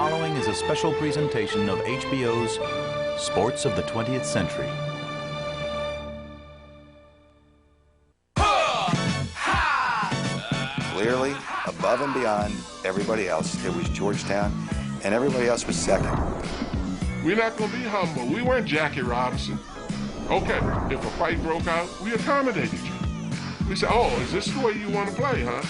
following is a special presentation of HBO's Sports of the 20th Century. Clearly, above and beyond everybody else, it was Georgetown, and everybody else was second. We're not going to be humble. We weren't Jackie Robinson. Okay, if a fight broke out, we accommodated you. We said, oh, is this the way you want to play, huh?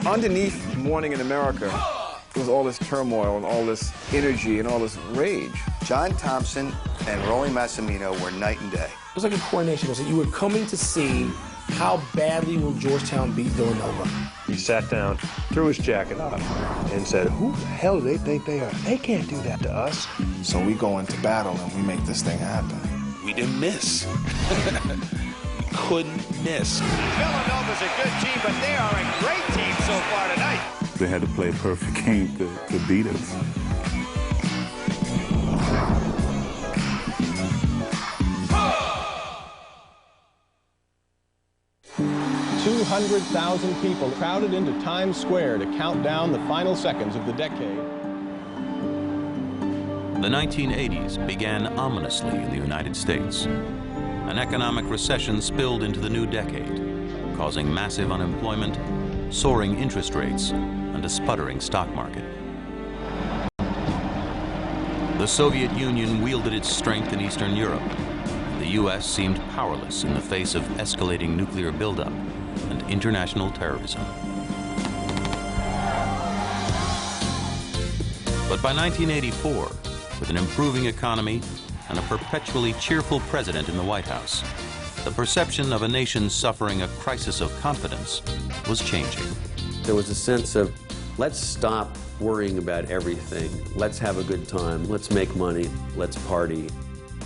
Underneath Morning in America was all this turmoil and all this energy and all this rage. John Thompson and Rolly Massimino were night and day. It was like a coronation. It was like you were coming to see how badly will Georgetown beat Villanova. He sat down, threw his jacket off, and said, who the hell do they think they are? They can't do that to us. So we go into battle and we make this thing happen. We didn't miss. Couldn't miss. Villanova's a good team, but they are a great team so far tonight. They had to play a perfect game to beat us. 200,000 people crowded into Times Square to count down the final seconds of the decade. The 1980s began ominously in the United States. An economic recession spilled into the new decade, causing massive unemployment, soaring interest rates, and a sputtering stock market. The Soviet Union wielded its strength in Eastern Europe. The U.S. seemed powerless in the face of escalating nuclear buildup and international terrorism. But by 1984, with an improving economy and a perpetually cheerful president in the White House, the perception of a nation suffering a crisis of confidence was changing. There was a sense of, let's stop worrying about everything. Let's have a good time. Let's make money. Let's party.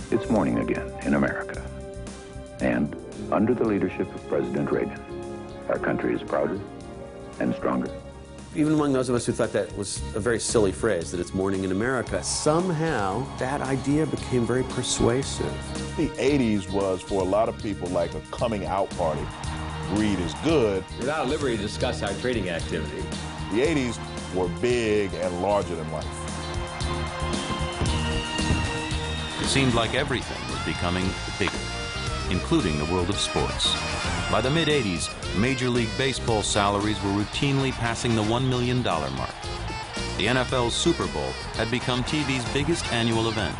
It's morning again in America. And under the leadership of President Reagan, our country is prouder and stronger. Even among those of us who thought that was a very silly phrase, that it's morning in America, somehow that idea became very persuasive. The 80s was, for a lot of people, like a coming out party. Greed is good. We're not at liberty to discuss our trading activity. The 80s were big and larger than life. It seemed like everything was becoming bigger, including the world of sports. By the mid-80s, Major League Baseball salaries were routinely passing the $1 million mark. The NFL's Super Bowl had become TV's biggest annual event.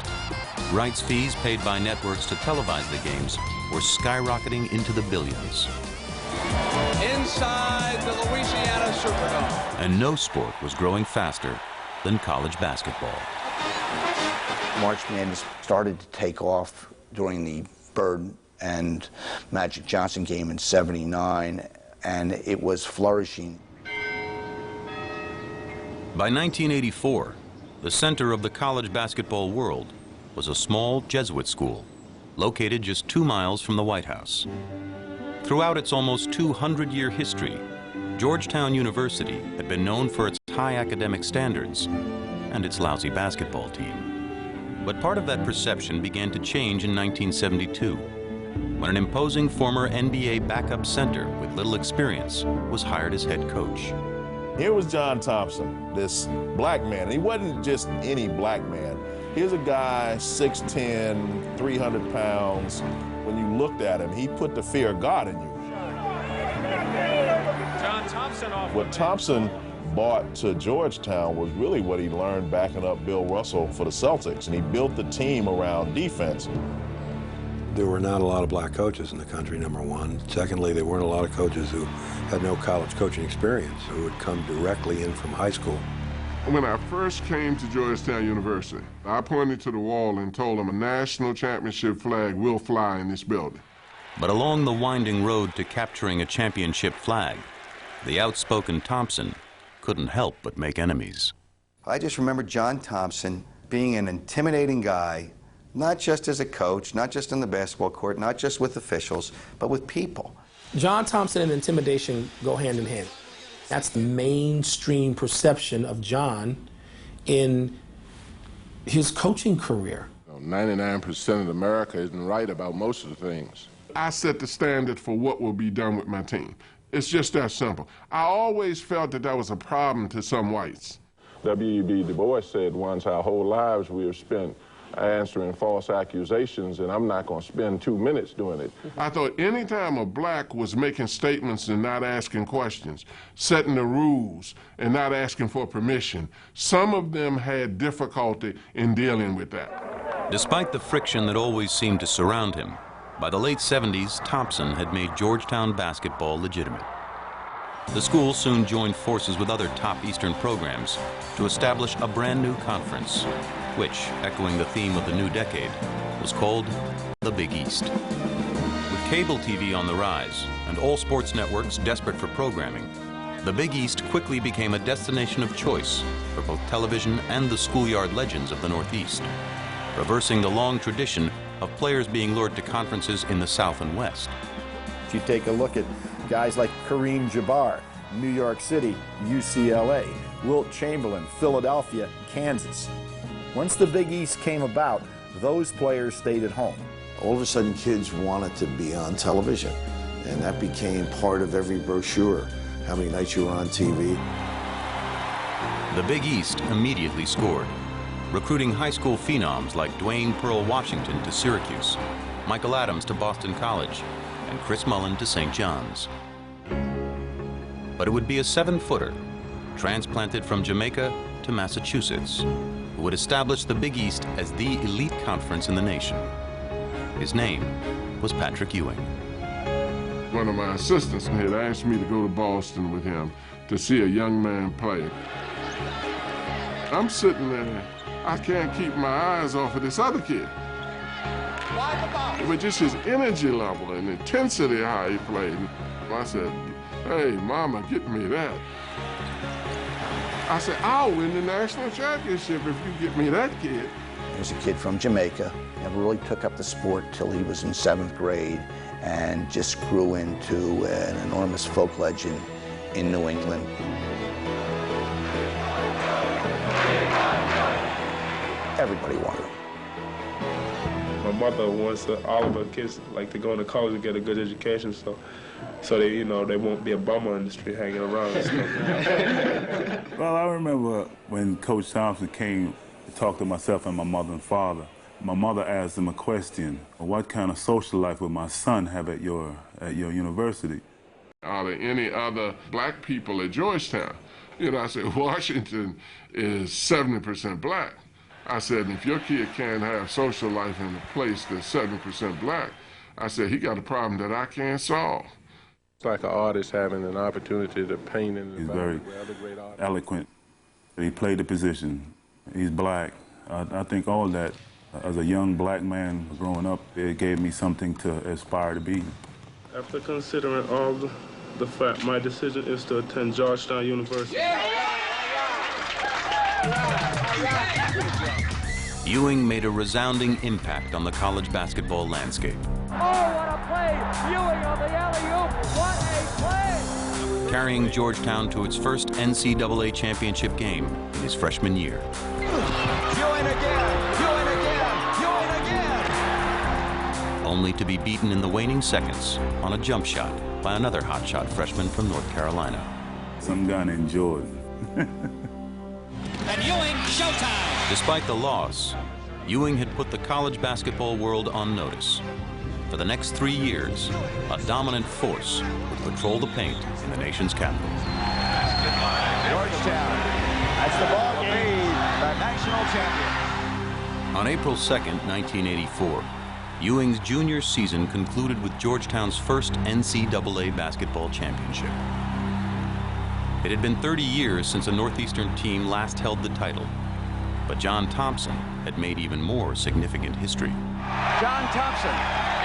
Rights fees paid by networks to televise the games were skyrocketing into the billions. Inside the Louisiana Superdome. And no sport was growing faster than college basketball. March Madness started to take off during the Bird and Magic Johnson game in '79, and it was flourishing. By 1984, the center of the college basketball world was a small Jesuit school located just 2 miles from the White House. Throughout its almost 200-year history, Georgetown University had been known for its high academic standards and its lousy basketball team. But part of that perception began to change in 1972, when an imposing former NBA backup center with little experience was hired as head coach. Here was John Thompson, this black man. And he wasn't just any black man. Here's a guy, 6'10", 300 pounds. When you looked at him, he put the fear of God in you. John Thompson off. What Thompson brought to Georgetown was really what he learned backing up Bill Russell for the Celtics, and he built the team around defense. There were not a lot of black coaches in the country, number one. Secondly, there weren't a lot of coaches who had no college coaching experience, who had come directly in from high school. When I first came to Georgetown University, I pointed to the wall and told them a national championship flag will fly in this building. But along the winding road to capturing a championship flag, the outspoken Thompson couldn't help but make enemies. I just remember John Thompson being an intimidating guy, not just as a coach, not just on the basketball court, not just with officials, but with people. John Thompson and intimidation go hand in hand. That's the mainstream perception of John in his coaching career. 99% of America isn't right about most of the things. I set the standard for what will be done with my team. It's just that simple. I always felt that that was a problem to some whites. W.E.B. Du Bois said once, our whole lives we have spent answering false accusations, and I'm not going to spend 2 minutes doing it. I thought anytime a black was making statements and not asking questions, setting the rules and not asking for permission, some of them had difficulty in dealing with that. Despite the friction that always seemed to surround him, by the late 70s, Thompson had made Georgetown basketball legitimate. The school soon joined forces with other top Eastern programs to establish a brand new conference, which, echoing the theme of the new decade, was called the Big East. With cable TV on the rise and all sports networks desperate for programming, the Big East quickly became a destination of choice for both television and the schoolyard legends of the Northeast, reversing the long tradition of players being lured to conferences in the South and West. If you take a look at guys like Kareem Jabbar, New York City, UCLA, Wilt Chamberlain, Philadelphia, Kansas. Once the Big East came about, those players stayed at home. All of a sudden, kids wanted to be on television, and that became part of every brochure, how many nights you were on TV. The Big East immediately scored, recruiting high school phenoms like Dwayne Pearl Washington to Syracuse, Michael Adams to Boston College, and Chris Mullin to St. John's. But it would be a 7-footer, transplanted from Jamaica to Massachusetts, who would establish the Big East as the elite conference in the nation. His name was Patrick Ewing. One of my assistants had asked me to go to Boston with him to see a young man play. I'm sitting there, I can't keep my eyes off of this other kid. But just his energy level and intensity of how he played. I said, hey, mama, get me that. I said, I'll win the national championship if you get me that kid. He was a kid from Jamaica, never really took up the sport till he was in 7th grade and just grew into an enormous folk legend in New England. Everybody wanted him. My mother wants all of her kids like to go into college and get a good education, so they, you know, they won't be a bummer in the street hanging around and stuff. Well, I remember when Coach Thompson came to talk to myself and my mother and father. My mother asked him a question: what kind of social life would my son have at your university? Are there any other black people at Georgetown? You know, I said, Washington is 70% black. I said, if your kid can't have social life in a place that's 7% black, I said, he got a problem that I can't solve. It's like an artist having an opportunity to paint in the He's very eloquent. He played the position. He's black. I think all that, as a young black man growing up, it gave me something to aspire to be. After considering all the fact, my decision is to attend Georgetown University. Ewing made a resounding impact on the college basketball landscape. Oh, what a play! Ewing on the alley-oop! What a play! Carrying Georgetown to its first NCAA championship game in his freshman year. Ewing again! Ewing again! Ewing again! Only to be beaten in the waning seconds on a jump shot by another hotshot freshman from North Carolina. Some guy named Jordan. And Ewing, showtime! Despite the loss, Ewing had put the college basketball world on notice. For the next 3 years, a dominant force would patrol the paint in the nation's capital. Georgetown, that's the ball game, the national champion. On April 2nd, 1984, Ewing's junior season concluded with Georgetown's first NCAA basketball championship. It had been 30 years since a Northeastern team last held the title, but John Thompson had made even more significant history. John Thompson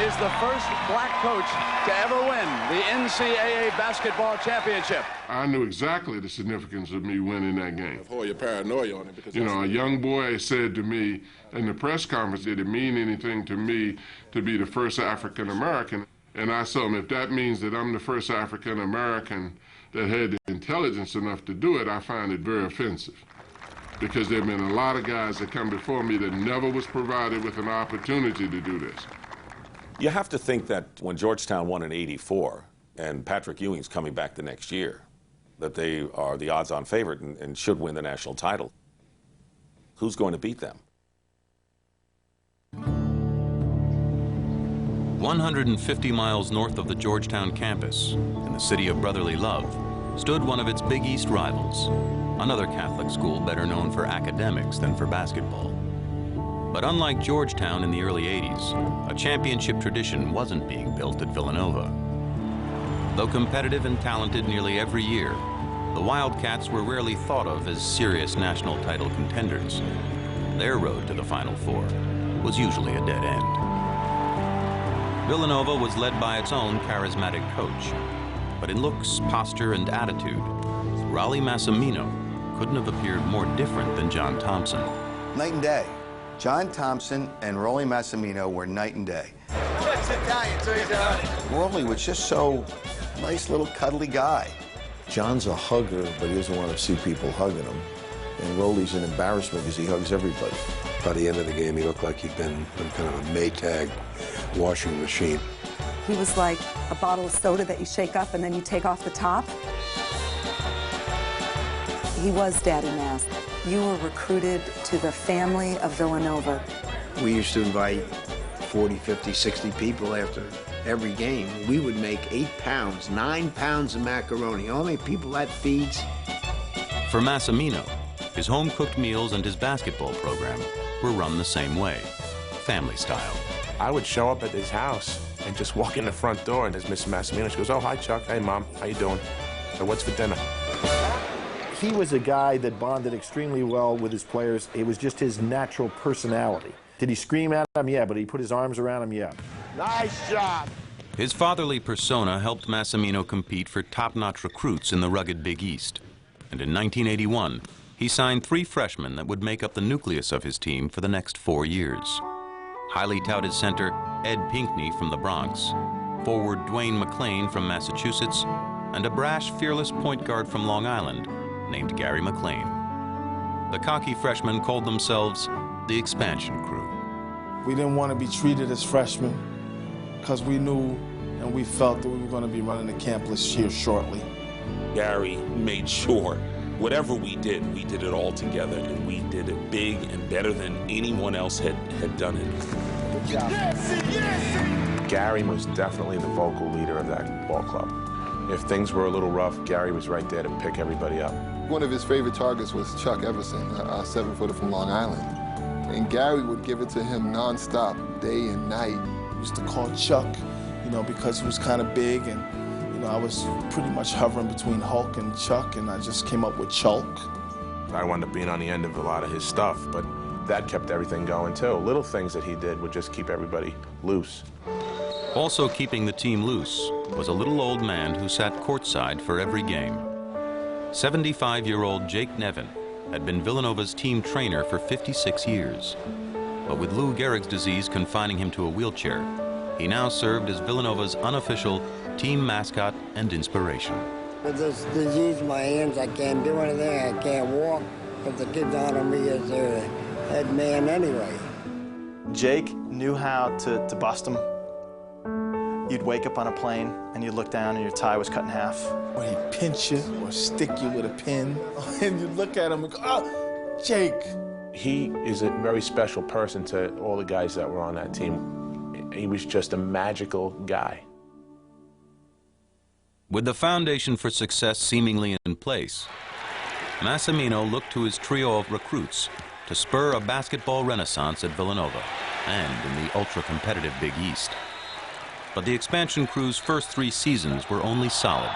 is the first black coach to ever win the NCAA basketball championship. I knew exactly the significance of me winning that game. Avoid your paranoia on it, because you know, a young boy said to me in the press conference, did it mean anything to me to be the first African American? And I told him, if that means that I'm the first African American that had the intelligence enough to do it, I find it very offensive. Because there have been a lot of guys that come before me that never was provided with an opportunity to do this. You have to think that when Georgetown won in '84, and Patrick Ewing's coming back the next year, that they are the odds-on favorite and should win the national title. Who's going to beat them? 150 miles north of the Georgetown campus, in the city of brotherly love, stood one of its Big East rivals, another Catholic school better known for academics than for basketball. But unlike Georgetown in the early 80s, a championship tradition wasn't being built at Villanova. Though competitive and talented nearly every year, the Wildcats were rarely thought of as serious national title contenders. Their road to the Final Four was usually a dead end. Villanova was led by its own charismatic coach, but in looks, posture, and attitude, Rollie Massimino couldn't have appeared more different than John Thompson. Night and day. John Thompson and Rollie Massimino were night and day. Rollie was just so nice little cuddly guy. John's a hugger, but he doesn't want to see people hugging him. And Rollie's an embarrassment because he hugs everybody. By the end of the game, he looked like he'd been some kind of a Maytag washing machine. He was like a bottle of soda that you shake up and then you take off the top. He was Daddy Mas. You were recruited to the family of Villanova. We used to invite 40, 50, 60 people after every game. We would make 8 pounds, 9 pounds of macaroni. How many people that feeds? For Massimino, his home-cooked meals and his basketball program were run the same way, family style. I would show up at his house and just walk in the front door, and there's Miss Massimino. She goes, "Oh, hi, Chuck. Hey, Mom. How you doing? So what's for dinner?" He was a guy that bonded extremely well with his players. It was just his natural personality. Did he scream at them? Yeah. But he put his arms around them? Yeah. Nice job. His fatherly persona helped Massimino compete for top-notch recruits in the rugged Big East. And in 1981, he signed 3 freshmen that would make up the nucleus of his team for the next 4 years. Highly touted center Ed Pinckney from the Bronx, forward Dwayne McClain from Massachusetts, and a brash, fearless point guard from Long Island named Gary McLean. The cocky freshmen called themselves the Expansion Crew. We didn't want to be treated as freshmen because we knew and we felt that we were going to be running the campus here shortly. Gary made sure whatever we did it all together, and we did it big and better than anyone else had done it. Good job. Gary was definitely the vocal leader of that ball club. If things were a little rough, Gary was right there to pick everybody up. One of his favorite targets was Chuck Everson, a 7-footer from Long Island. And Gary would give it to him nonstop, day and night. Used to call Chuck, because he was kind of big, and I was pretty much hovering between Hulk and Chuck, and I just came up with Chulk. I wound up being on the end of a lot of his stuff, but that kept everything going too. Little things that he did would just keep everybody loose. Also keeping the team loose was a little old man who sat courtside for every game. 75-year-old Jake Nevin had been Villanova's team trainer for 56 years. But with Lou Gehrig's disease confining him to a wheelchair, he now served as Villanova's unofficial team mascot and inspiration. With this disease in my hands, I can't do anything. I can't walk, but the kids honor me as their head man anyway. Jake knew how to bust him. You'd wake up on a plane and you'd look down and your tie was cut in half. Or he'd pinch you or stick you with a pin, and you'd look at him and go, "Oh, Jake." He is a very special person to all the guys that were on that team. He was just a magical guy. With the foundation for success seemingly in place, Massimino looked to his trio of recruits to spur a basketball renaissance at Villanova and in the ultra-competitive Big East. But the Expansion Crew's first 3 seasons were only solid,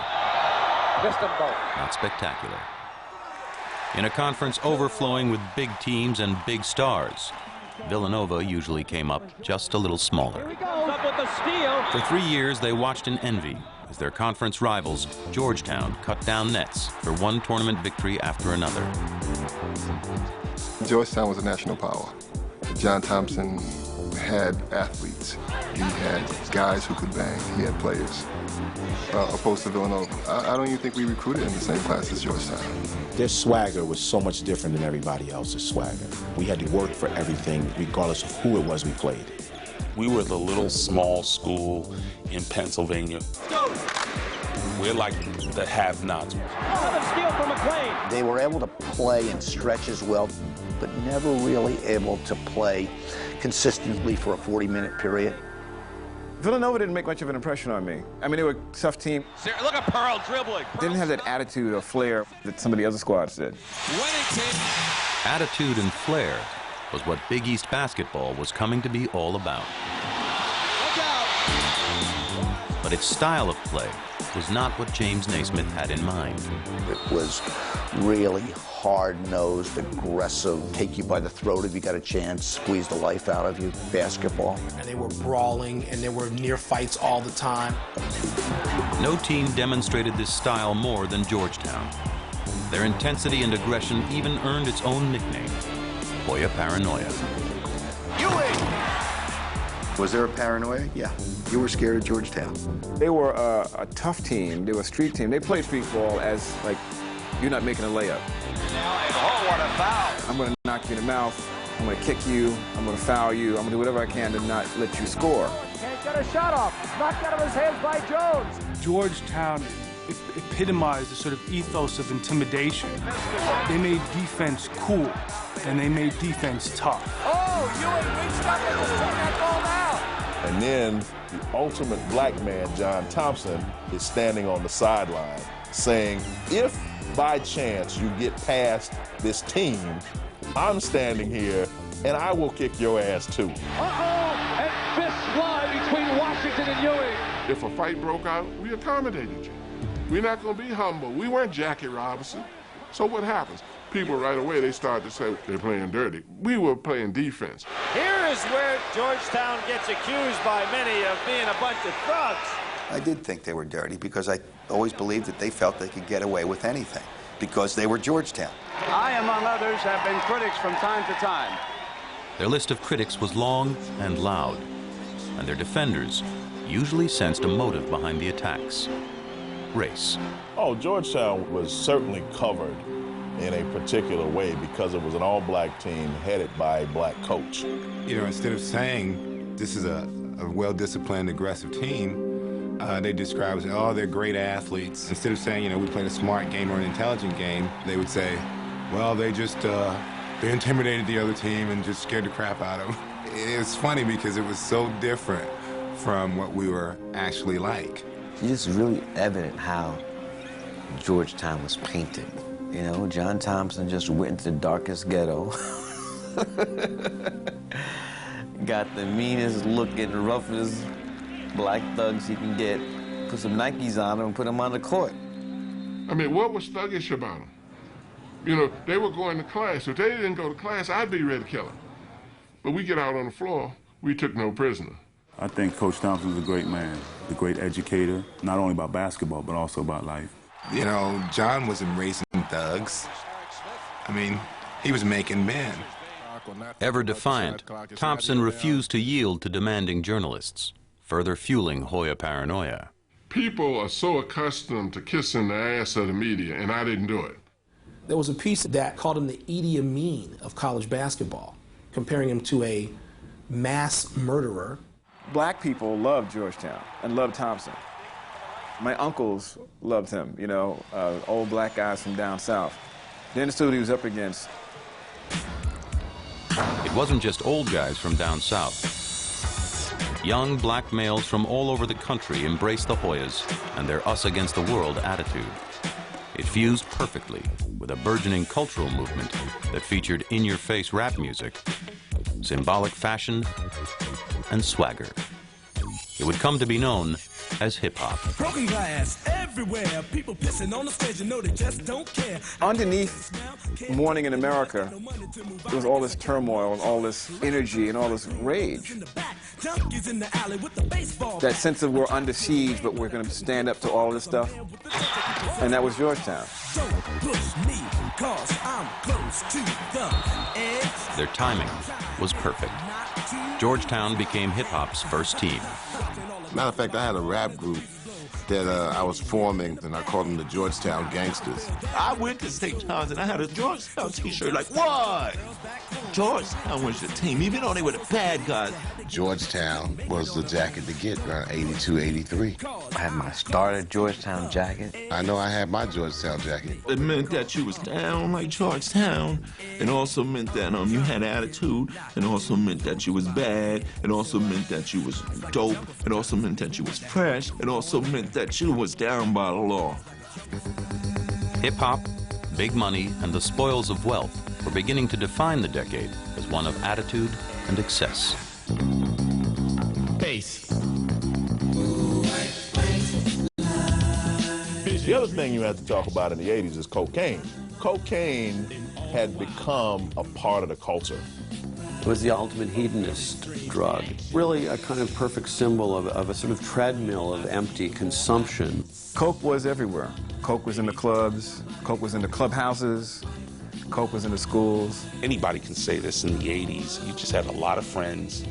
not spectacular. In a conference overflowing with big teams and big stars, Villanova usually came up just a little smaller. For 3 years, they watched in envy as their conference rivals, Georgetown, cut down nets for one tournament victory after another. Georgetown was a national power. John Thompson had athletes. He had guys who could bang. He had players. Opposed to Villanova, I don't even think we recruited in the same class as Georgetown. Their swagger was so much different than everybody else's swagger. We had to work for everything, regardless of who it was we played. We were the little small school in Pennsylvania. We're like the have-nots. Another steal from McLean. They were able to play and stretch as well, but never really able to play consistently for a 40-minute period. Villanova didn't make much of an impression on me. I mean, they were a tough team. Look at Pearl dribbling. Didn't have that attitude or flair that some of the other squads did. Attitude and flair was what Big East basketball was coming to be all about. But its style of play was not what James Naismith had in mind. It was really hard-nosed, aggressive, take you by the throat if you got a chance, squeeze the life out of you, basketball. And they were brawling, and there were near fights all the time. No team demonstrated this style more than Georgetown. Their intensity and aggression even earned its own nickname, Hoya Paranoia. Was there a paranoia? Yeah. You were scared of Georgetown. They were a tough team. They were a street team. They played street ball as, like, you're not making a layup. Oh, what a foul. I'm going to knock you in the mouth. I'm going to kick you. I'm going to foul you. I'm going to do whatever I can to not let you score. Can't get a shot off. Knocked out of his hands by Jones. Georgetown epitomized the sort of ethos of intimidation. They made defense cool, and they made defense tough. Oh, Ewing reached up and just took that ball out. And then the ultimate black man, John Thompson, is standing on the sideline saying, if by chance you get past this team, I'm standing here and I will kick your ass too. Uh-oh, and fists fly between Washington and Ewing. If a fight broke out, we accommodated you. We're not going to be humble. We weren't Jackie Robinson. So what happens? People right away, they start to say they're playing dirty. We were playing defense. Here is where Georgetown gets accused by many of being a bunch of thugs. I did think they were dirty because I always believed that they felt they could get away with anything because they were Georgetown. I, among others, have been critics from time to time. Their list of critics was long and loud, and their defenders usually sensed a motive behind the attacks: race. Oh, Georgetown was certainly covered in a particular way because it was an all-black team headed by a black coach. You know, instead of saying this is a well-disciplined, aggressive team, they describe it as, oh, they're great athletes. Instead of saying, you know, we played a smart game or an intelligent game, they would say, well, they just, they intimidated the other team and just scared the crap out of them. It's funny because it was so different from what we were actually like. It's really evident how Georgetown was painted. You know, John Thompson just went into the darkest ghetto. Got the meanest looking, roughest black thugs he can get. Put some Nikes on him and put him on the court. I mean, what was thuggish about them? You know, they were going to class. If they didn't go to class, I'd be ready to kill them. But we get out on the floor, we took no prisoner. I think Coach Thompson was a great man, a great educator, not only about basketball, but also about life. You know, John wasn't raising thugs. I mean, he was making men. Ever defiant, Thompson refused to yield to demanding journalists, further fueling Hoya Paranoia. People are so accustomed to kissing the ass of the media, and I didn't do it. There was a piece that called him the Idi Amin of college basketball, comparing him to a mass murderer. Black people loved Georgetown and loved Thompson. My uncles loved him, you know, old black guys from down south. They understood what he was up against. It wasn't just old guys from down south. Young black males from all over the country embraced the Hoyas and their us-against-the-world attitude. It fused perfectly with a burgeoning cultural movement that featured in-your-face rap music, symbolic fashion, and swagger. It would come to be known as hip-hop. Broken glass everywhere, people pissing on the stage, you know they just don't care. Underneath Morning in America, there was all this turmoil and all this energy and all this rage. That sense of we're under siege, but we're going to stand up to all this stuff. And that was Georgetown. Their timing was perfect. Georgetown became hip-hop's first team. Matter of fact, I had a rap group that I was forming, and I called them the Georgetown Gangsters. I went to St. John's and I had a Georgetown t-shirt, like, what? Georgetown was the team, even though they were the bad guys. Georgetown was the jacket to get around 82, 83. I had my starter Georgetown jacket. I know I had my Georgetown jacket. It meant that you was down like Georgetown. It also meant that you had attitude. It also meant that you was bad. It also meant that you was dope. It also meant that you was fresh. It also meant that you was down by the law. Hip-hop, big money, and the spoils of wealth were beginning to define the decade as one of attitude and excess. Peace. The other thing you have to talk about in the 80s is cocaine. Cocaine had become a part of the culture. It was the ultimate hedonist drug. Really a kind of perfect symbol of a sort of treadmill of empty consumption. Coke was everywhere. Coke was in the clubs, Coke was in the clubhouses, Coke was in the schools. Anybody can say this in the 80s. You just had a lot of friends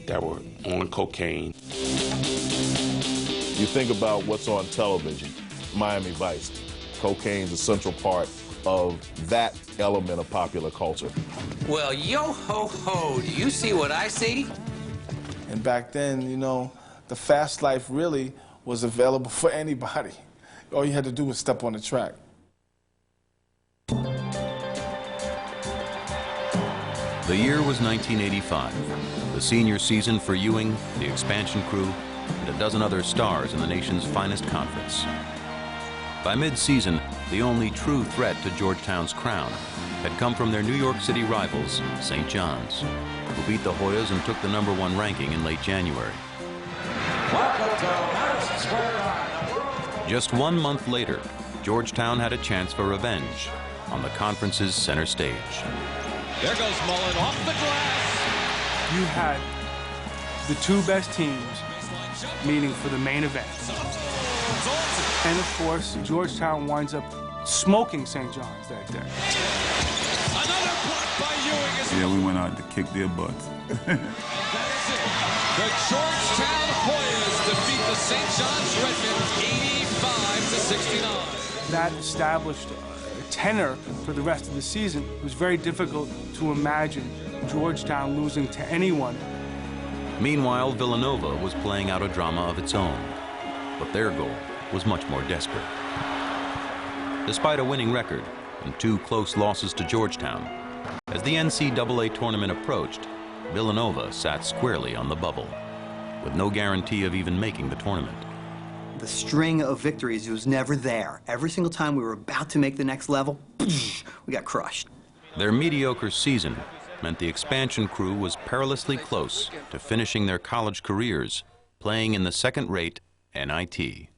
that were on cocaine. You think about what's on television, Miami Vice. Cocaine's a central part of that element of popular culture. Well, yo-ho-ho, do you see what I see? And back then, you know, the fast life really was available for anybody. All you had to do was step on the track. The year was 1985, the senior season for Ewing, the expansion crew, and a dozen other stars in the nation's finest conference. By mid-season, the only true threat to Georgetown's crown had come from their New York City rivals, St. John's, who beat the Hoyas and took the #1 ranking in late January. Just 1 month later, Georgetown had a chance for revenge on the conference's center stage. There goes Mullen off the glass. You had the two best teams meeting for the main event. And of course, Georgetown winds up smoking St. John's that day. Another block by Ewing. Yeah, we went out to kick their butts. The Georgetown Hoyas defeat the St. John's Redmen 85-69. That established a tenor for the rest of the season. It was very difficult to imagine Georgetown losing to anyone. Meanwhile, Villanova was playing out a drama of its own, but their goal was much more desperate. Despite a winning record and 2 close losses to Georgetown, as the NCAA tournament approached, Villanova sat squarely on the bubble, with no guarantee of even making the tournament. The string of victories was never there. Every single time we were about to make the next level, we got crushed. Their mediocre season meant the expansion crew was perilously close to finishing their college careers playing in the second-rate NIT.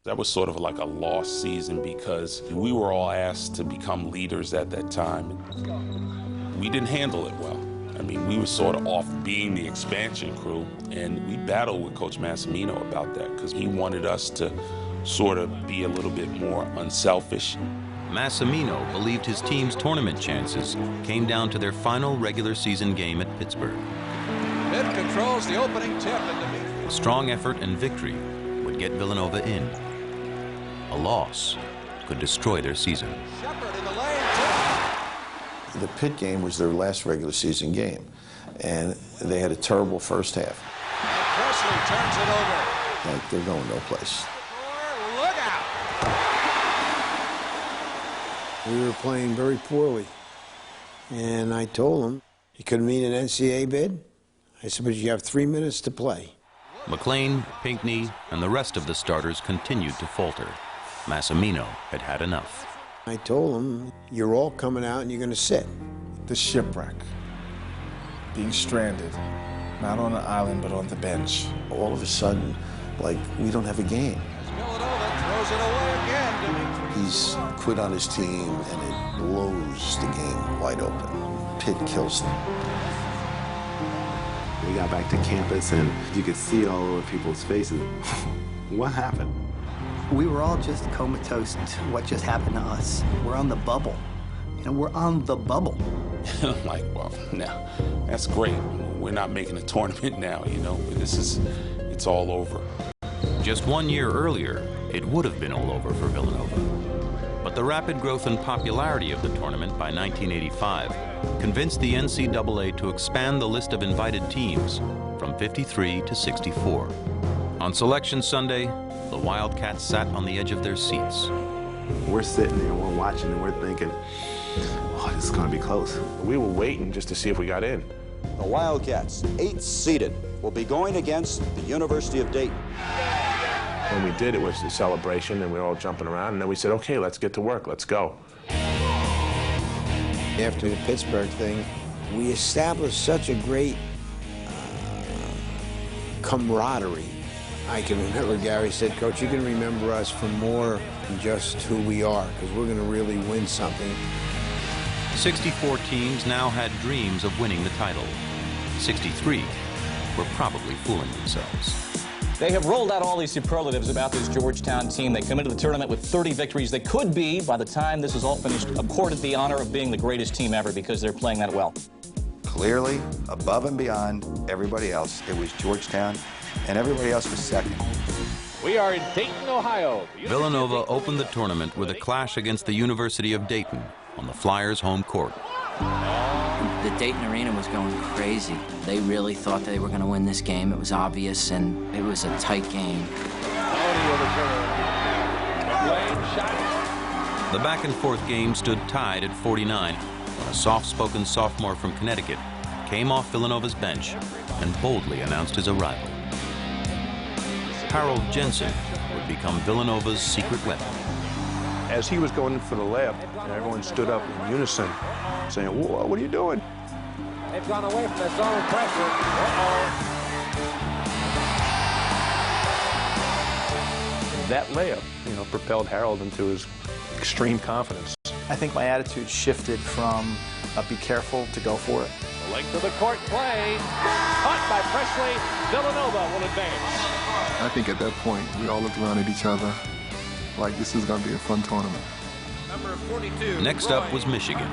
That was sort of like a lost season because we were all asked to become leaders at that time. We didn't handle it well. I mean, we were sort of off being the expansion crew, and we battled with Coach Massimino about that because he wanted us to sort of be a little bit more unselfish. Massimino believed his team's tournament chances came down to their final regular season game at Pittsburgh. Pitt controls the opening tip. A strong effort and victory would get Villanova in. A loss could destroy their season. The Pitt game was their last regular season game, and they had a terrible first half. Presley turns it over. Like, they're going no place. Look out! We were playing very poorly, and I told him, "You could mean an NCAA bid?" I said, "But you have 3 minutes to play." McLean, Pinckney, and the rest of the starters continued to falter. Massimino had had enough. I told him, "You're all coming out and you're going to sit." The shipwreck, being stranded, not on an island, but on the bench. All of a sudden, like, we don't have a game. Villanova throws it away again. He's quit on his team, and it blows the game wide open. Pitt kills them. We got back to campus, and you could see it all over people's faces. What happened? We were all just comatose to what just happened to us. We're on the bubble. You know, we're on the bubble. I'm like, well, no, that's great. We're not making a tournament now, you know, but it's all over. Just 1 year earlier, it would have been all over for Villanova. But the rapid growth and popularity of the tournament by 1985 convinced the NCAA to expand the list of invited teams from 53 to 64. On Selection Sunday, the Wildcats sat on the edge of their seats. We're sitting there, we're watching, and we're thinking, oh, this is going to be close. We were waiting just to see if we got in. The Wildcats, 8th seeded, will be going against the University of Dayton. When we did, it was a celebration, and we were all jumping around, and then we said, okay, let's get to work, let's go. After the Pittsburgh thing, we established such a great camaraderie. I can remember Gary said, Coach, you can remember us for more than just who we are, because we're going to really win something. 64 teams now had dreams of winning the title. 63 were probably fooling themselves. They have rolled out all these superlatives about this Georgetown team. They come into the tournament with 30 victories. They could be, by the time this is all finished, accorded the honor of being the greatest team ever because they're playing that well. Clearly, above and beyond everybody else, it was Georgetown, and everybody else was second. We are in Dayton, Ohio. Villanova opened the tournament with a clash against the University of Dayton on the Flyers' home court. The Dayton Arena was going crazy. They really thought they were going to win this game. It was obvious, and it was a tight game. The back-and-forth game stood tied at 49 when a soft-spoken sophomore from Connecticut came off Villanova's bench and boldly announced his arrival. Harold Jensen would become Villanova's secret weapon. As he was going for the layup, everyone stood up in unison, saying, whoa, what are you doing? They've gone away from their zone pressure. That layup, propelled Harold into his extreme confidence. I think my attitude shifted from be careful to go for it. The length of the court play. Caught by Presley. Villanova will advance. I think at that point, we all looked around at each other like this is going to be a fun tournament. Number 42. Next up was Michigan,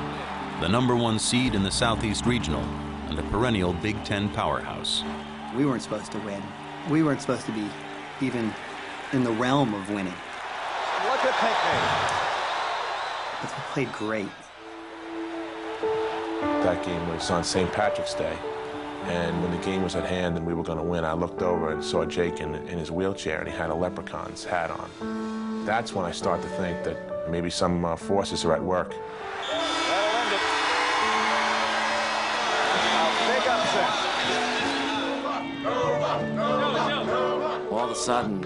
the #1 seed in the Southeast Regional and a perennial Big Ten powerhouse. We weren't supposed to win. We weren't supposed to be even in the realm of winning. Look at Pinckney. But we played great. That game was on St. Patrick's Day, and when the game was at hand and we were going to win, I looked over and saw Jake in his wheelchair, and he had a leprechaun's hat on. That's when I started to think that maybe some forces are at work. That'll end it. A big upset. All of a sudden,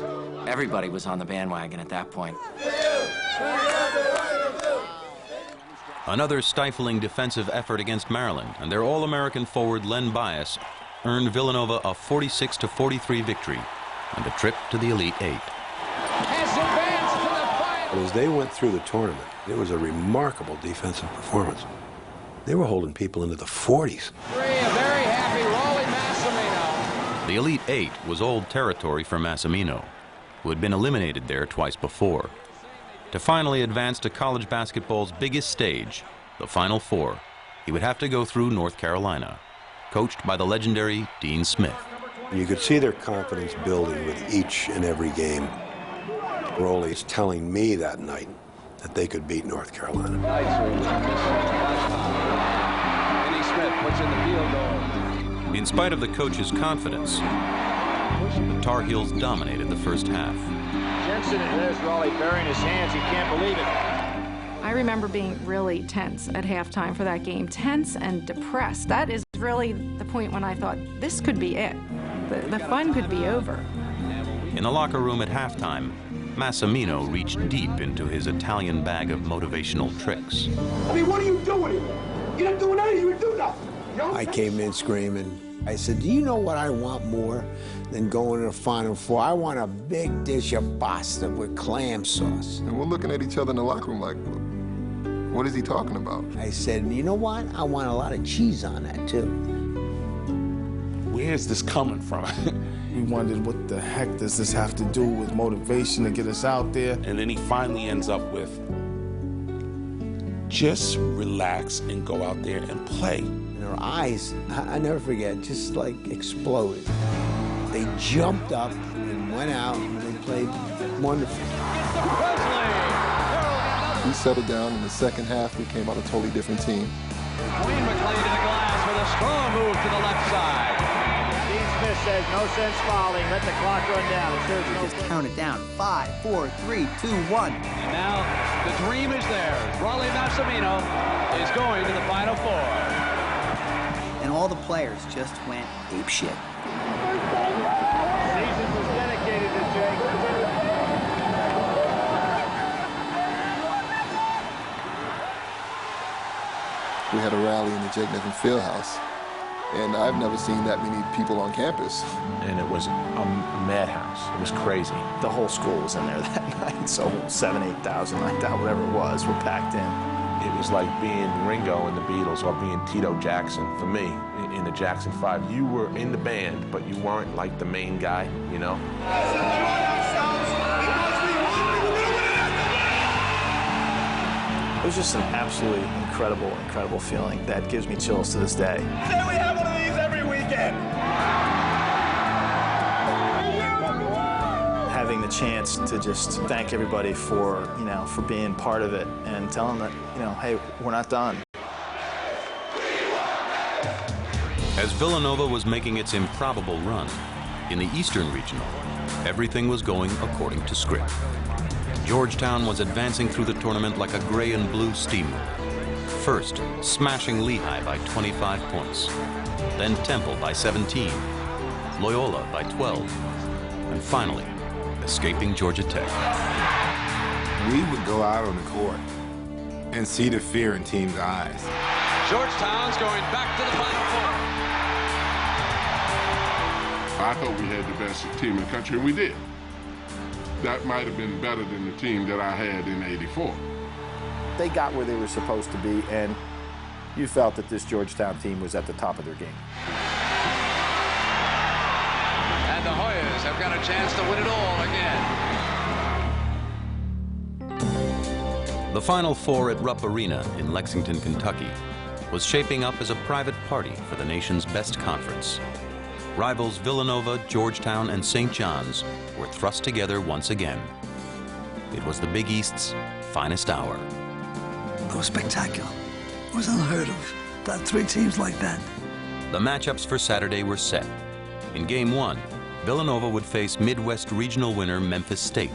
everybody was on the bandwagon at that point. Another stifling defensive effort against Maryland, and their All-American forward Len Bias earned Villanova a 46-43 victory and a trip to the Elite Eight. As they went through the tournament, it was a remarkable defensive performance. They were holding people into the 40s. Very happy Rolly Massimino. The Elite Eight was old territory for Massimino, who had been eliminated there twice before. To finally advance to college basketball's biggest stage, the Final Four, he would have to go through North Carolina, coached by the legendary Dean Smith. You could see their confidence building with each and every game. Rolly's telling me that night that they could beat North Carolina. Denny Smith puts in the field goal. In spite of the coach's confidence, the Tar Heels dominated the first half. Jensen, there's Raleigh burying his hands. He can't believe it. I remember being really tense at halftime for that game. Tense and depressed. That is really the point when I thought, this could be it. The fun could be over. In the locker room at halftime, Massimino reached deep into his Italian bag of motivational tricks. I mean, what are you doing? You're not doing anything. You do nothing. I came in screaming. I said, do you know what I want more than going to the Final Four? I want a big dish of pasta with clam sauce. And we're looking at each other in the locker room like, what is he talking about? I said, you know what? I want a lot of cheese on that, too. Where's this coming from? We wondered, what the heck does this have to do with motivation to get us out there? And then he finally ends up with, just relax and go out there and play. And her eyes, I never forget, just like exploded. They jumped up and went out and they played wonderful. We settled down in the second half. We came out a totally different team. Wayne McClain to the glass with a strong move to the left side. Dean Smith says no sense fouling. Let the clock run down. It serves no Just count it down. 5, 4, 3, 2, 1. And now the dream is there. Raleigh Massimino is going to the Final Four. And all the players just went apeshit. Season was dedicated to Jake. We had a rally in the Jake Nevin Fieldhouse, and I've never seen that many people on campus. And it was a madhouse. It was crazy. The whole school was in there that night, so 7,000, 8,000, 9,000, whatever it was, were packed in. It was like being Ringo in the Beatles or being Tito Jackson. For me, in the Jackson 5, you were in the band, but you weren't like the main guy, you know? It was just an absolutely incredible feeling that gives me chills to this day. Say we have one of these every weekend. Having the chance to just thank everybody for, for being part of it and tell them that, hey, we're not done. As Villanova was making its improbable run, in the Eastern Regional, everything was going according to script. Georgetown was advancing through the tournament like a gray and blue steamroller. First, smashing Lehigh by 25 points. Then Temple by 17. Loyola by 12. And finally, escaping Georgia Tech. We would go out on the court and see the fear in teams' eyes. Georgetown's going back to the Final Four. I thought we had the best team in the country, and we did. That might have been better than the team that I had in '84. They got where they were supposed to be, and you felt that this Georgetown team was at the top of their game. And the Hoyas have got a chance to win it all again. The Final Four at Rupp Arena in Lexington, Kentucky, was shaping up as a private party for the nation's best conference. Rivals Villanova, Georgetown, and St. John's were thrust together once again. It was the Big East's finest hour. It was spectacular. It was unheard of to have three teams like that. The matchups for Saturday were set. In Game 1, Villanova would face Midwest Regional winner Memphis State,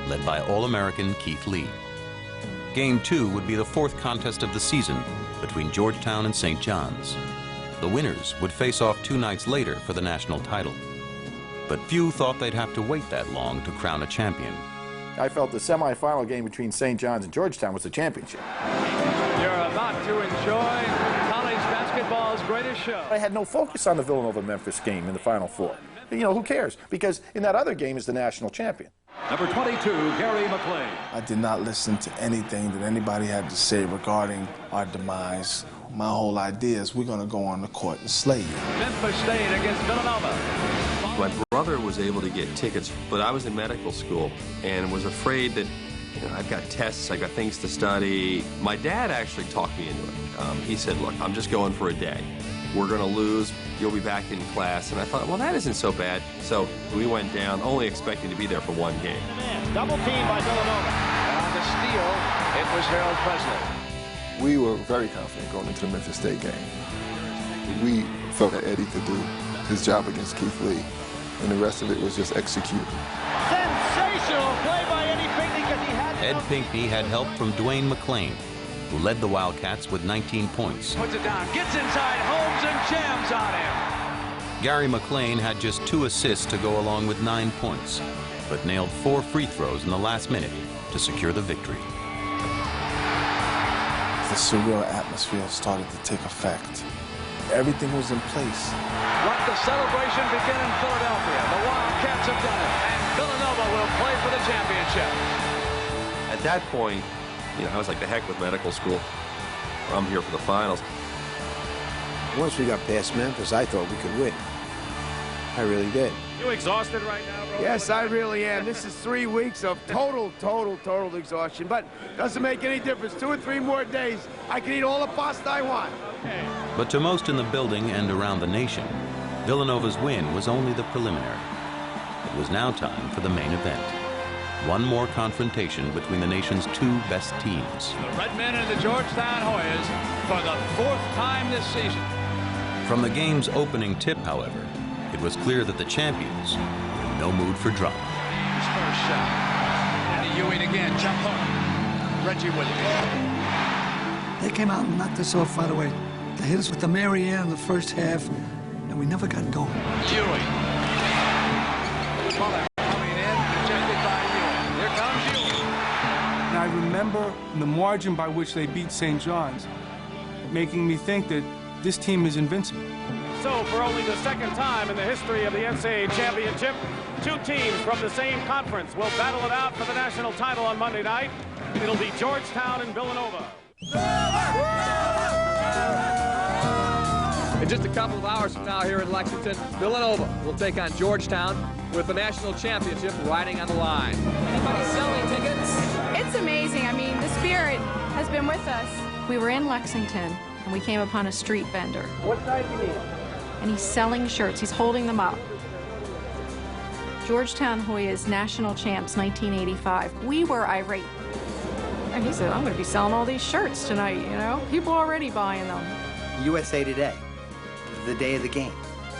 led by All-American Keith Lee. Game 2 would be the fourth contest of the season between Georgetown and St. John's. The winners would face off 2 nights later for the national title. But few thought they'd have to wait that long to crown a champion. I felt the semifinal game between St. John's and Georgetown was the championship. You're about to enjoy college basketball's greatest show. I had no focus on the Villanova-Memphis game in the Final Four. Who cares? Because in that other game is the national champion. Number 22, Gary McClain. I did not listen to anything that anybody had to say regarding our demise. My whole idea is we're going to go on the court and slay you. Memphis State against Villanova. My brother was able to get tickets, but I was in medical school and was afraid that, I've got tests, I've got things to study. My dad actually talked me into it. He said, look, I'm just going for a day. We're going to lose. You'll be back in class. And I thought, well, that isn't so bad. So we went down, only expecting to be there for one game. Double team by Villanova. And on the steal, it was Harold Presley. We were very confident going into the Memphis State game. We felt that Eddie could do his job against Keith Lee, and the rest of it was just execute. Sensational play by Eddie Pinckney because he had... Ed Pinckney had help from Dwayne McClain, who led the Wildcats with 19 points. Puts it down, gets inside Holmes and jams on him. Gary McClain had just 2 assists to go along with 9 points, but nailed 4 free throws in the last minute to secure the victory. The surreal atmosphere started to take effect. Everything was in place. Let the celebration begin in Philadelphia. The Wildcats have done it, and Villanova will play for the championship. At that point, I was like, the heck with medical school. I'm here for the finals. Once we got past Memphis, I thought we could win. I really did. You exhausted right now, bro? Yes, I really am. This is 3 weeks of total exhaustion, but doesn't make any difference. 2 or 3 more days, I can eat all the pasta I want. Okay. But to most in the building and around the nation, Villanova's win was only the preliminary. It was now time for the main event. One more confrontation between the nation's 2 best teams. The Redmen and the Georgetown Hoyas for the 4th time this season. From the game's opening tip, however, it was clear that the champions were in no mood for drama. His first shot. And Ewing again, jump hook. Reggie with it. They came out and knocked us off right away. They hit us with the Marianne in the first half, and we never got going. Ewing. Muller coming in, rejected by Ewing. Here comes Ewing. And I remember the margin by which they beat St. John's, making me think that this team is invincible. So, for only the second time in the history of the NCAA championship, two teams from the same conference will battle it out for the national title on Monday night. It'll be Georgetown and Villanova. In just a couple of hours from now here in Lexington, Villanova will take on Georgetown with the national championship riding on the line. Anybody selling tickets? It's amazing. I mean, the spirit has been with us. We were in Lexington, and we came upon a street vendor. What size do you need? And he's selling shirts. He's holding them up. Georgetown Hoyas national champs 1985. We were irate. And he said, I'm going to be selling all these shirts tonight, you know? People are already buying them. USA Today, the day of the game.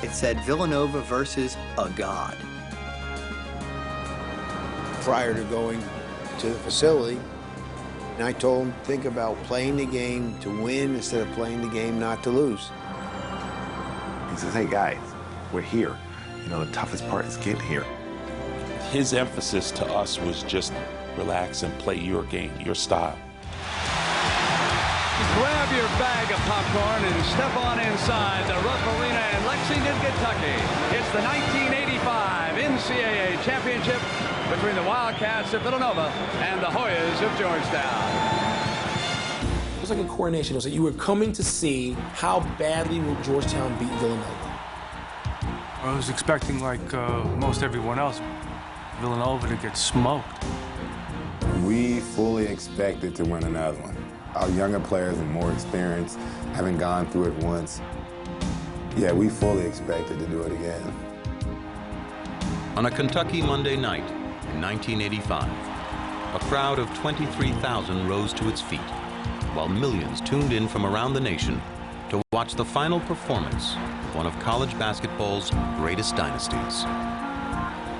It said Villanova versus a god. Prior to going to the facility, and I told him, think about playing the game to win instead of playing the game not to lose. He says, hey guys, we're here. You know, the toughest part is getting here. His emphasis to us was just relax and play your game, your style. Grab your bag of popcorn and step on inside the Rupp Arena in Lexington, Kentucky. It's the 1985 NCAA championship between the Wildcats of Villanova and the Hoyas of Georgetown. It was like a coronation. It was like you were coming to see how badly will Georgetown beat Villanova. I was expecting, like most everyone else, Villanova to get smoked. We fully expected to win another one. Our younger players and more experienced, having gone through it once, yeah, we fully expected to do it again. On a Kentucky Monday night in 1985, a crowd of 23,000 rose to its feet, while millions tuned in from around the nation to watch the final performance of one of college basketball's greatest dynasties.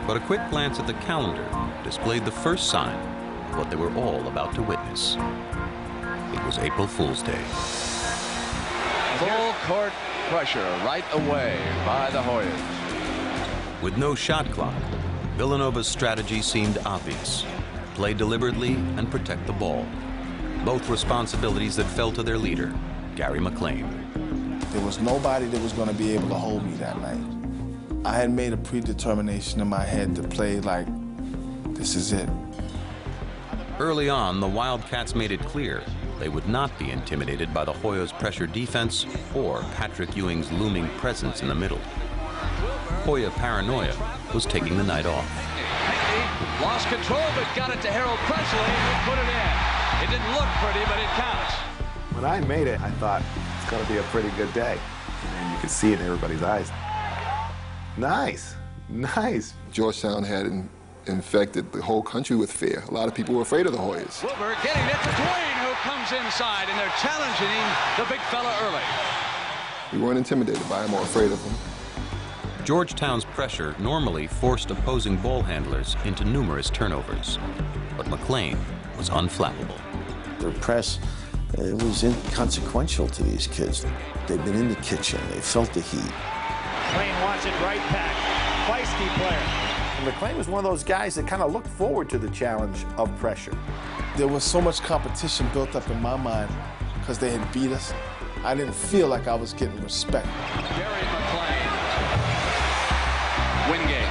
But a quick glance at the calendar displayed the first sign of what they were all about to witness. It was April Fool's Day. Full court pressure right away by the Hoyas. With no shot clock, Villanova's strategy seemed obvious. Play deliberately and protect the ball. Both responsibilities that fell to their leader, Gary McLean. There was nobody that was going to be able to hold me that night. I had made a predetermination in my head to play like, this is it. Early on, the Wildcats made it clear they would not be intimidated by the Hoyas' pressure defense or Patrick Ewing's looming presence in the middle. Hoya paranoia was taking the night off. Lost control, but got it to Harold Presley and put it in. It didn't look pretty, but it counts. When I made it, I thought it's going to be a pretty good day. And you could see it in everybody's eyes. Nice, nice. Georgetown had infected the whole country with fear. A lot of people were afraid of the Hoyas. Wilbur getting it to Dwayne, who comes inside, and they're challenging the big fella early. We weren't intimidated by him or afraid of him. Georgetown's pressure normally forced opposing ball handlers into numerous turnovers, but McLean was unflappable. Their press, it was inconsequential to these kids. They've been in the kitchen, they felt the heat. McLean wants it right back. Feisty player. McLean was one of those guys that kind of looked forward to the challenge of pressure. There was so much competition built up in my mind because they had beat us. I didn't feel like I was getting respect. Gary McLean. Wingate.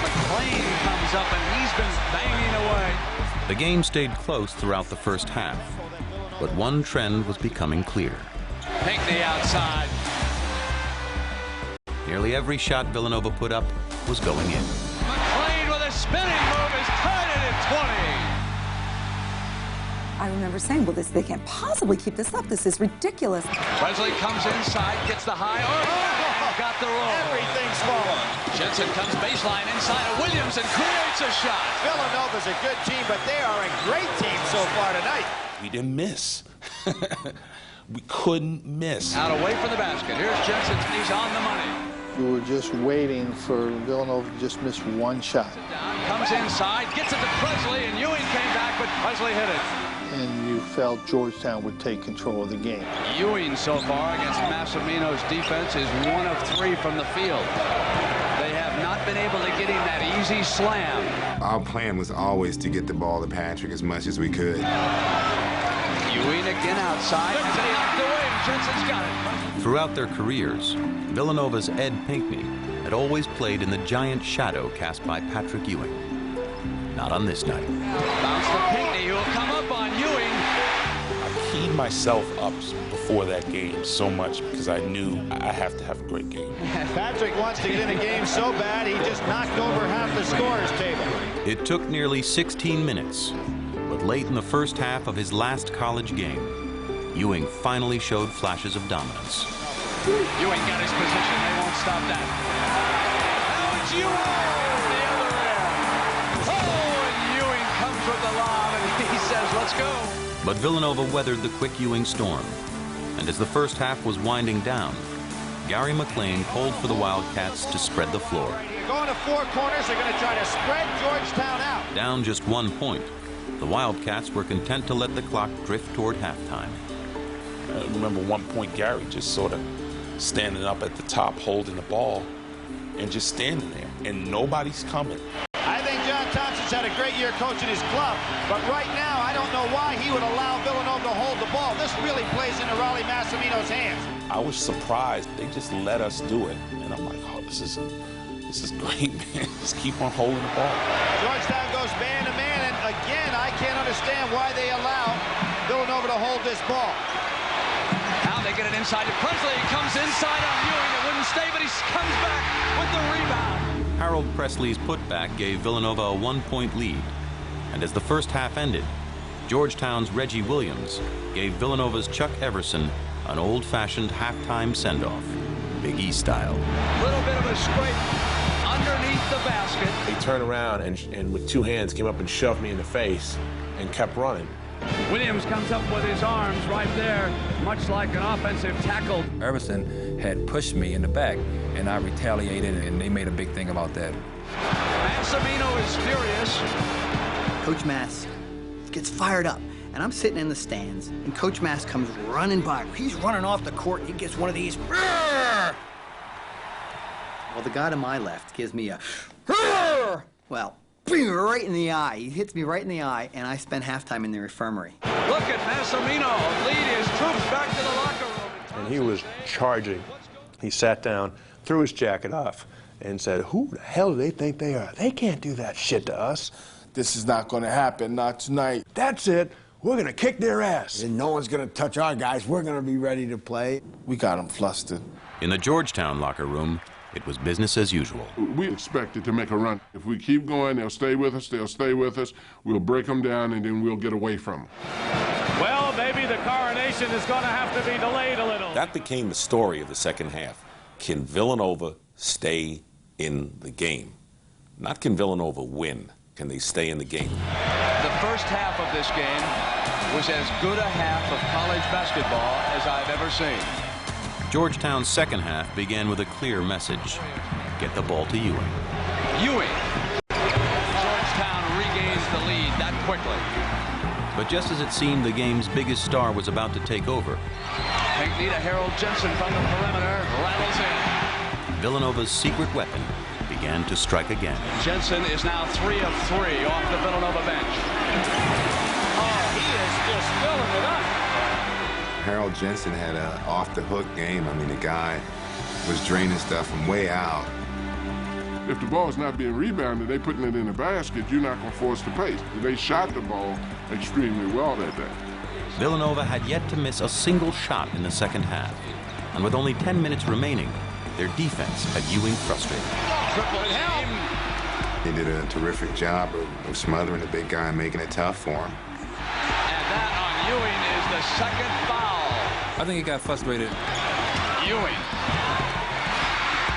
McLean comes up and he's been banging away. The game stayed close throughout the first half, but one trend was becoming clear. Pinckney outside. Nearly every shot Villanova put up was going in. McLean with a spinning move is tied it at 20. I remember saying, well, they can't possibly keep this up. This is ridiculous. Presley comes inside, gets the high, and got the roll. Everything's falling. Jensen comes baseline inside of Williams and creates a shot. Villanova's a good team, but they are a great team so far tonight. We didn't miss. We couldn't miss. Out away from the basket. Here's Jensen. He's on the money. We were just waiting for Villanova to just miss one shot. Comes inside, gets it to Presley, and Ewing came back, but Presley hit it. And you felt Georgetown would take control of the game. Ewing so far against Massimino's defense is 1 of 3 from the field. They have not been able to get him that easy slam. Our plan was always to get the ball to Patrick as much as we could. Ewing again outside. He knocked away, and Jensen's got it. Throughout their careers, Villanova's Ed Pinckney had always played in the giant shadow cast by Patrick Ewing. Not on this night. Bounce to Pinckney, who will come up on Ewing. I keyed myself up before that game so much because I knew I have to have a great game. Patrick wants to get in a game so bad he just knocked over half the scorer's table. It took nearly 16 minutes, but late in the first half of his last college game, Ewing finally showed flashes of dominance. Ewing got his position. They won't stop that. Now it's Ewing! The other end. Oh, and Ewing comes with the lob, and he says, let's go. But Villanova weathered the quick Ewing storm. And as the first half was winding down, Gary McLean called for the Wildcats to spread the floor. You're going to 4 corners. They're going to try to spread Georgetown out. Down just 1 point, the Wildcats were content to let the clock drift toward halftime. I remember 1 point Gary just sort of standing up at the top, holding the ball, and just standing there, and nobody's coming. I think John Thompson's had a great year coaching his club, but right now I don't know why he would allow Villanova to hold the ball. This really plays into Rollie Massimino's hands. I was surprised. They just let us do it, and I'm like, oh, this is great, man. Just keep on holding the ball. Georgetown goes man to man, and again, I can't understand why they allow Villanova to hold this ball. Now they get it inside to Presley. He comes inside on Ewing. It wouldn't stay, but he comes back with the rebound. Harold Presley's putback gave Villanova a 1-point lead. And as the first half ended, Georgetown's Reggie Williams gave Villanova's Chuck Everson an old-fashioned halftime send-off, Big E style. Little bit of a scrape underneath the basket. He turned around and with 2 hands came up and shoved me in the face and kept running. Williams comes up with his arms right there, much like an offensive tackle. Everson had pushed me in the back, and I retaliated, and they made a big thing about that. Massimino is furious. Coach Mass gets fired up, and I'm sitting in the stands, and Coach Mass comes running by. He's running off the court, and he gets one of these. Well, the guy to my left gives me a. Well, right in the eye. He hits me right in the eye, and I spent halftime in the infirmary. Look at Massimino lead his troops back to the locker room. And he was charging. He sat down, threw his jacket off, and said, who the hell do they think they are? They can't do that shit to us. This is not going to happen, not tonight. That's it. We're going to kick their ass. And no one's going to touch our guys. We're going to be ready to play. We got them flustered. In the Georgetown locker room, it was business as usual. We expected to make a run. If we keep going, they'll stay with us, we'll break them down, and then we'll get away from them. Well, maybe the coronation is going to have to be delayed a little. That became the story of the second half. Can Villanova stay in the game? Not can Villanova win. Can they stay in the game? The first half of this game was as good a half of college basketball as I've ever seen. Georgetown's second half began with a clear message. Get the ball to Ewing. Ewing. Georgetown regains the lead that quickly. But just as it seemed the game's biggest star was about to take over, Pinckney to Harold Jensen from the perimeter, rattles in. Villanova's secret weapon began to strike again. Jensen is now 3 of 3 off the Villanova bench. Oh, he is just filling it up. Harold Jensen had an off-the-hook game. I mean, the guy was draining stuff from way out. If the ball's not being rebounded, they putting it in the basket, you're not going to force the pace. They shot the ball extremely well that day. Villanova had yet to miss a single shot in the second half. And with only 10 minutes remaining, their defense had Ewing frustrated. Triple team. They did a terrific job of smothering the big guy and making it tough for him. And that on Ewing is the second foul. I think he got frustrated. Ewing.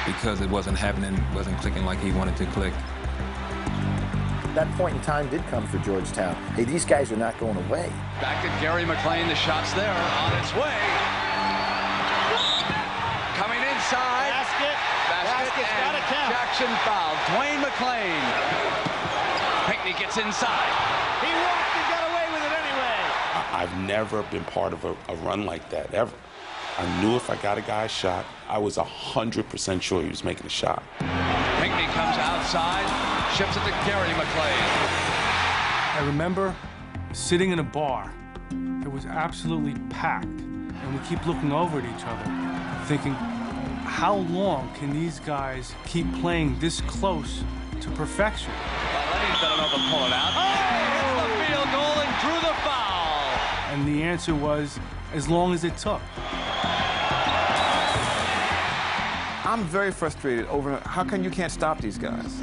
Because it wasn't happening, wasn't clicking like he wanted to click. that point in time did come for Georgetown. Hey, these guys are not going away. Back to Gary McLean. The shot's there, on its way. Coming inside. Basket's got to count. Jackson fouled. Dwayne McLean. Pinckney gets inside. He walked and got away with it anyway. I've never been part of a run like that, ever. I knew if I got a guy's shot, I was 100% sure he was making a shot. Pinckney comes outside, ships it to Gary McLean. I remember sitting in a bar. It was absolutely packed, and we keep looking over at each other, thinking, how long can these guys keep playing this close to perfection? Letting Villanova pull it out. Oh, hits the field goal and drew the foul. And the answer was, as long as it took. I'm very frustrated over how come you can't stop these guys?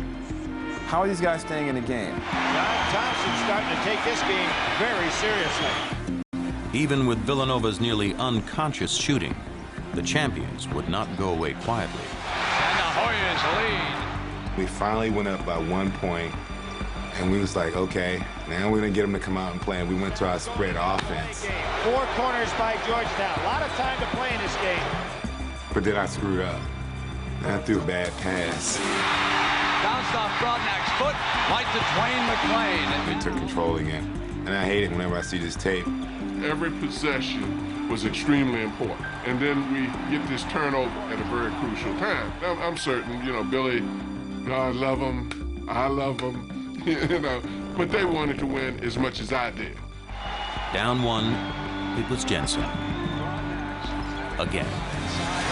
How are these guys staying in the game? John Thompson's starting to take this game very seriously. Even with Villanova's nearly unconscious shooting, the champions would not go away quietly. And the Hoyas lead. We finally went up by 1 point, and we was like, okay, now we're gonna get them to come out and play. And we went to our spread offense. 4 corners by Georgetown. A lot of time to play in this game. But then I screwed up. I threw a bad pass. Bounced off Brodnack's foot, right to Dwayne McLean. They took control again. And I hate it whenever I see this tape. Every possession was extremely important. And then we get this turnover at a very crucial time. I'm certain, Billy, I love him, but they wanted to win as much as I did. Down 1, it was Jensen. Again.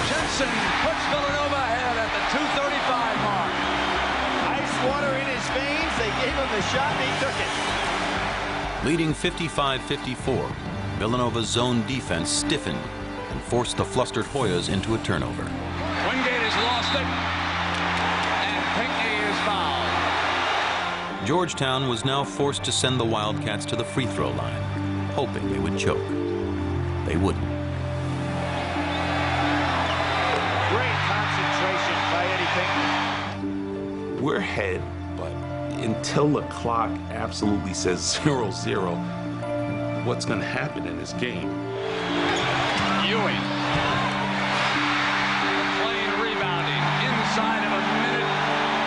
Jensen puts Villanova ahead at the 2:35 mark. Ice water in his veins. They gave him the shot and he took it. Leading 55-54, Villanova's zone defense stiffened and forced the flustered Hoyas into a turnover. Wingate has lost it, and Pinckney is fouled. Georgetown was now forced to send the Wildcats to the free throw line, hoping they would choke. They wouldn't. Great concentration by Eddie Pinckney. We're ahead, but until the clock absolutely says 0-0, what's going to happen in this game? Ewing. McLean rebounding inside of a minute,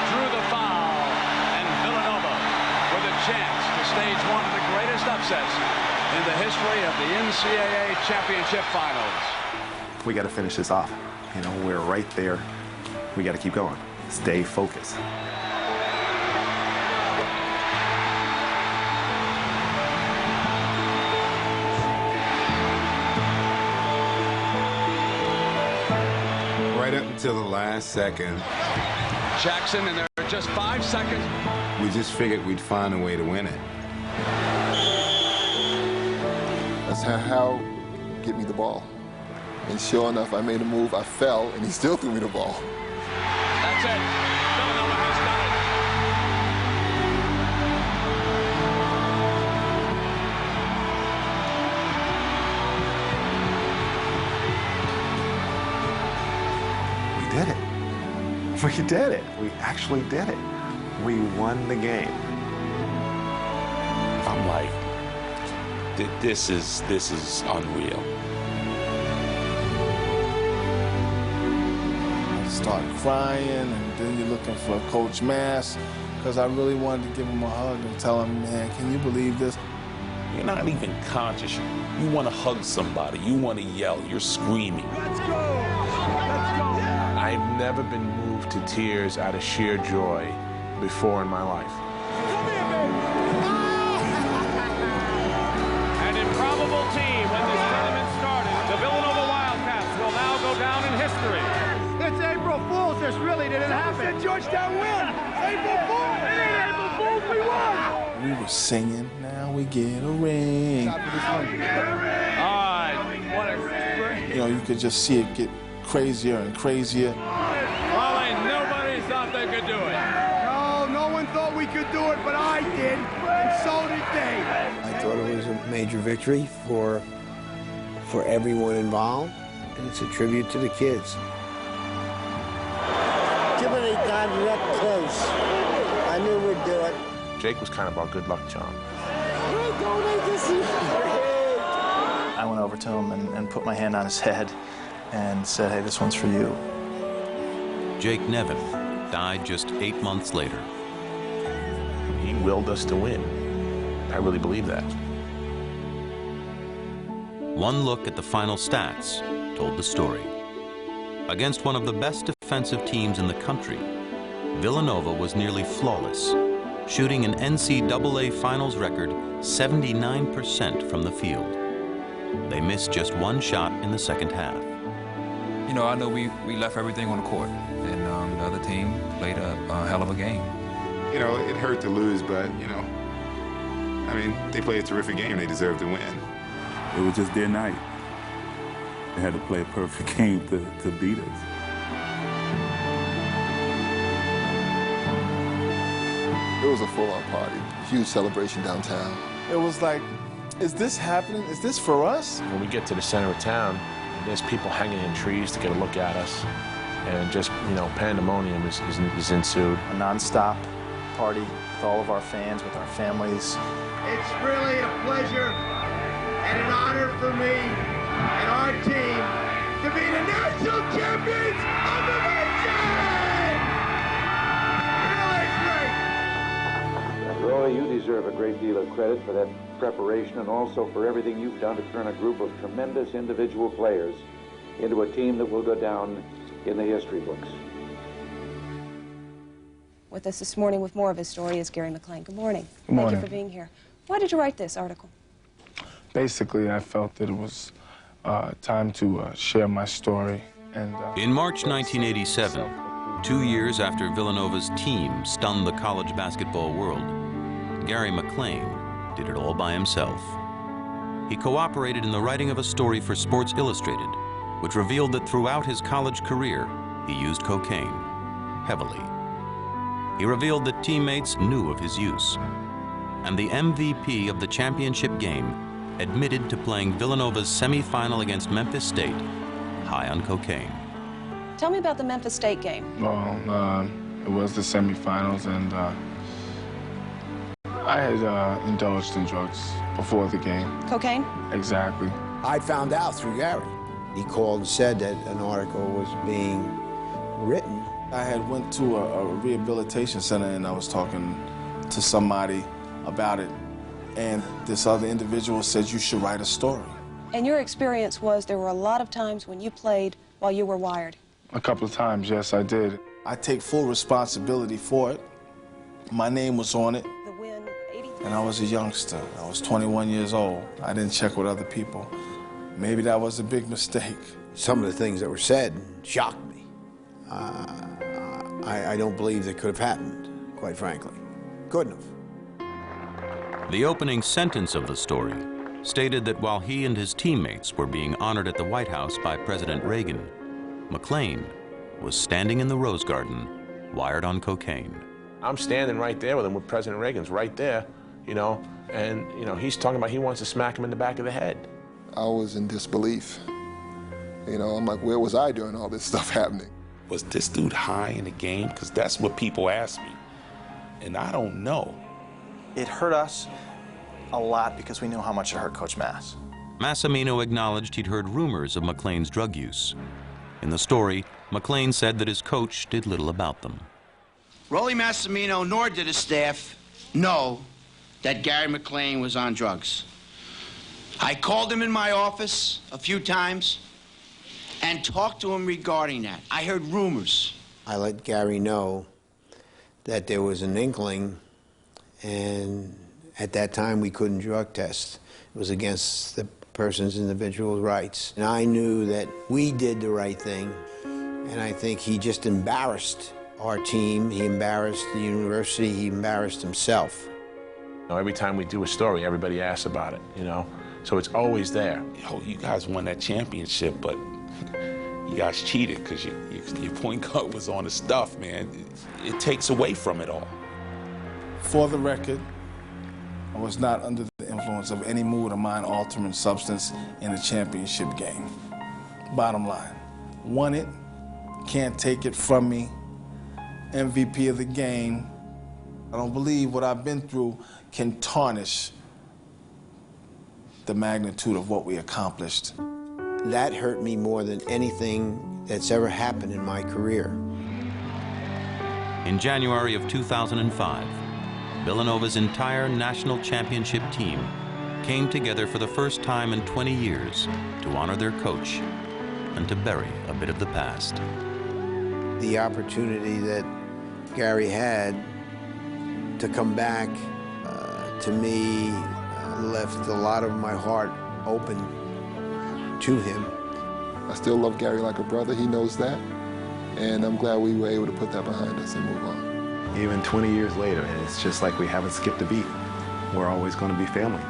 drew the foul, and Villanova with a chance to stage one of the greatest upsets in the history of the NCAA championship finals. We got to finish this off. We're right there. We got to keep going. Stay focused. Right up until the last second. Jackson, and there are just 5 seconds. We just figured we'd find a way to win it. That's how get me the ball. And sure enough, I made a move, I fell, and he still threw me the ball. That's it. Villanova has We did it. We did it. We actually did it. We won the game. I'm like, this is unreal. Start crying, and then you're looking for Coach Mass, because I really wanted to give him a hug and tell him, man, can you believe this? You're not even conscious. You want to hug somebody. You want to yell. You're screaming. Let's go! Let's go! I've never been moved to tears out of sheer joy before in my life. An improbable team when this tournament started. The Villanova Wildcats will now go down in history. It's April Fool's. This really didn't happen. Georgetown win. April Fool's. It ain't April Fool's. We won. We were singing, now we get a ring. All right. What a great. You could just see it get crazier and crazier. Wally, nobody thought they could do it. No one thought we could do it, but I did, and so did they. I thought it was a major victory for everyone involved, and it's a tribute to the kids. Too many times we got close. I knew we'd do it. Jake was kind of our good luck charm. I went over to him and put my hand on his head and said, hey, this one's for you. Jake Nevin died just 8 months later. He willed us to win. I really believe that. One look at the final stats told the story. Against one of the best defensive teams in the country, Villanova was nearly flawless, shooting an NCAA finals record 79% from the field. They missed just one shot in the second half. You know, I know we left everything on the court, and the other team played a hell of a game. You know, it hurt to lose, but, you know, I mean, they played a terrific game. They deserved to win. It was just their night. They had to play a perfect game to beat us. It was a full-on party, huge celebration downtown. It was like, is this happening? Is this for us? When we get to the center of town, there's people hanging in trees to get a look at us. And just, you know, pandemonium is ensued. A non-stop party with all of our fans, with our families. It's really a pleasure and an honor for me and our team to be the national champions of the nation! Really great! Roy, you deserve a great deal of credit for that preparation and also for everything you've done to turn a group of tremendous individual players into a team that will go down in the history books. With us this morning with more of his story is Gary McLean. Good morning. Good morning. Thank you for being here. Why did you write this article? Basically, I felt that it was time to share my story. And in March 1987, 2 years after Villanova's team stunned the college basketball world, Gary McLean did it all by himself. He cooperated in the writing of a story for Sports Illustrated, which revealed that throughout his college career, he used cocaine heavily. He revealed that teammates knew of his use. And the MVP of the championship game admitted to playing Villanova's semifinal against Memphis State high on cocaine. Tell me about the Memphis State game. Well, it was the semifinals, and I had indulged in drugs before the game. Cocaine? Exactly. I found out through Gary. He called and said that an article was being written. I had went to a rehabilitation center, and I was talking to somebody about it, and this other individual said you should write a story. And your experience was there were a lot of times when you played while you were wired. A couple of times, yes, I did. I take full responsibility for it. My name was on it. And I was a youngster. I was 21 years old. I didn't check with other people. Maybe that was a big mistake. Some of the things that were said shocked me. I don't believe that could have happened, quite frankly. Couldn't have. The opening sentence of the story stated that while he and his teammates were being honored at the White House by President Reagan, McLean was standing in the Rose Garden, wired on cocaine. I'm standing right there with him, with President Reagan's right there, you know, and, you know, he's talking about he wants to smack him in the back of the head. I was in disbelief. You know, I'm like, where was I during all this stuff happening? Was this dude high in the game? Because that's what people ask me, and I don't know. It hurt us a lot because we knew how much it hurt Coach Mass. Massimino acknowledged he'd heard rumors of McLean's drug use. In the story, McLean said that his coach did little about them. Rollie Massimino nor did his staff know that Gary McLean was on drugs. I called him in my office a few times and talked to him regarding that. I heard rumors. I let Gary know that there was an inkling, and at that time we couldn't drug test. It was against the person's individual rights. And I knew that we did the right thing, and I think he just embarrassed our team, he embarrassed the university, he embarrassed himself. You know, every time we do a story, everybody asks about it, you know? So it's always there. Yo, you guys won that championship, but you guys cheated because your point guard was on the stuff, man. It takes away from it all. For the record, I was not under the influence of any mood or mind-altering substance in the championship game. Bottom line, won it, can't take it from me. MVP of the game, I don't believe what I've been through can tarnish the magnitude of what we accomplished. That hurt me more than anything that's ever happened in my career. In January of 2005, Villanova's entire national championship team came together for the first time in 20 years to honor their coach and to bury a bit of the past. The opportunity that Gary had to come back, to me, left a lot of my heart open to him. I still love Gary like a brother. He knows that. And I'm glad we were able to put that behind us and move on. Even 20 years later, and it's just like we haven't skipped a beat. We're always going to be family.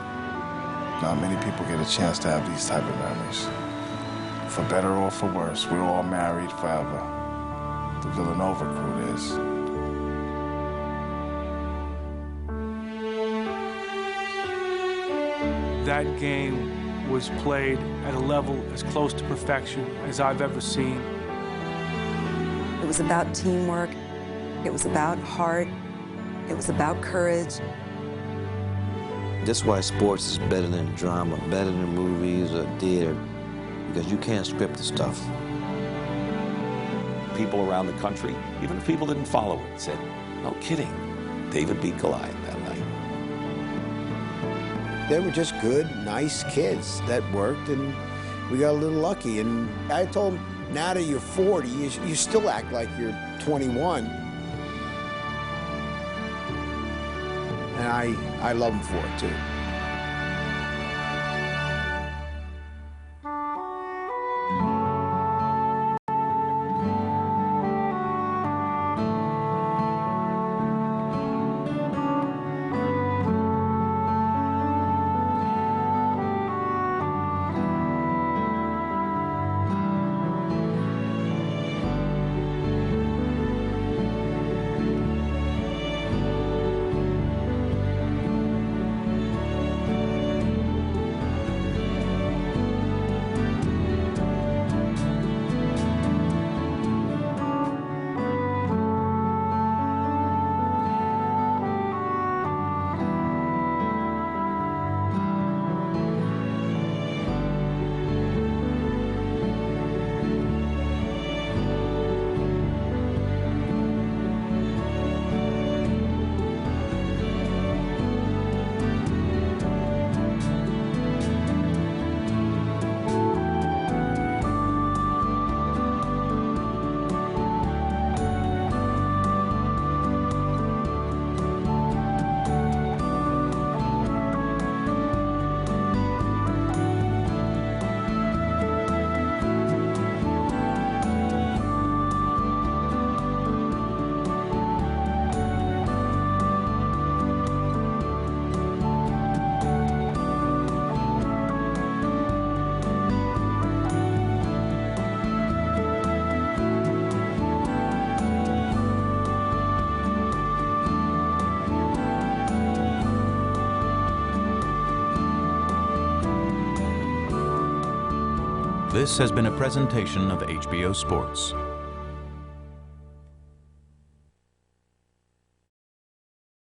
Not many people get a chance to have these type of memories. For better or for worse, we're all married forever. The Villanova crew is. That game was played at a level as close to perfection as I've ever seen. It was about teamwork. It was about heart. It was about courage. That's why sports is better than drama, better than movies or theater, because you can't script the stuff. People around the country, even if people didn't follow it, said, no kidding, David beat Goliath that night. They were just good, nice kids that worked, and we got a little lucky. And I told them, now that you're 40, you still act like you're 21. And I love them for it, too. This has been a presentation of HBO Sports.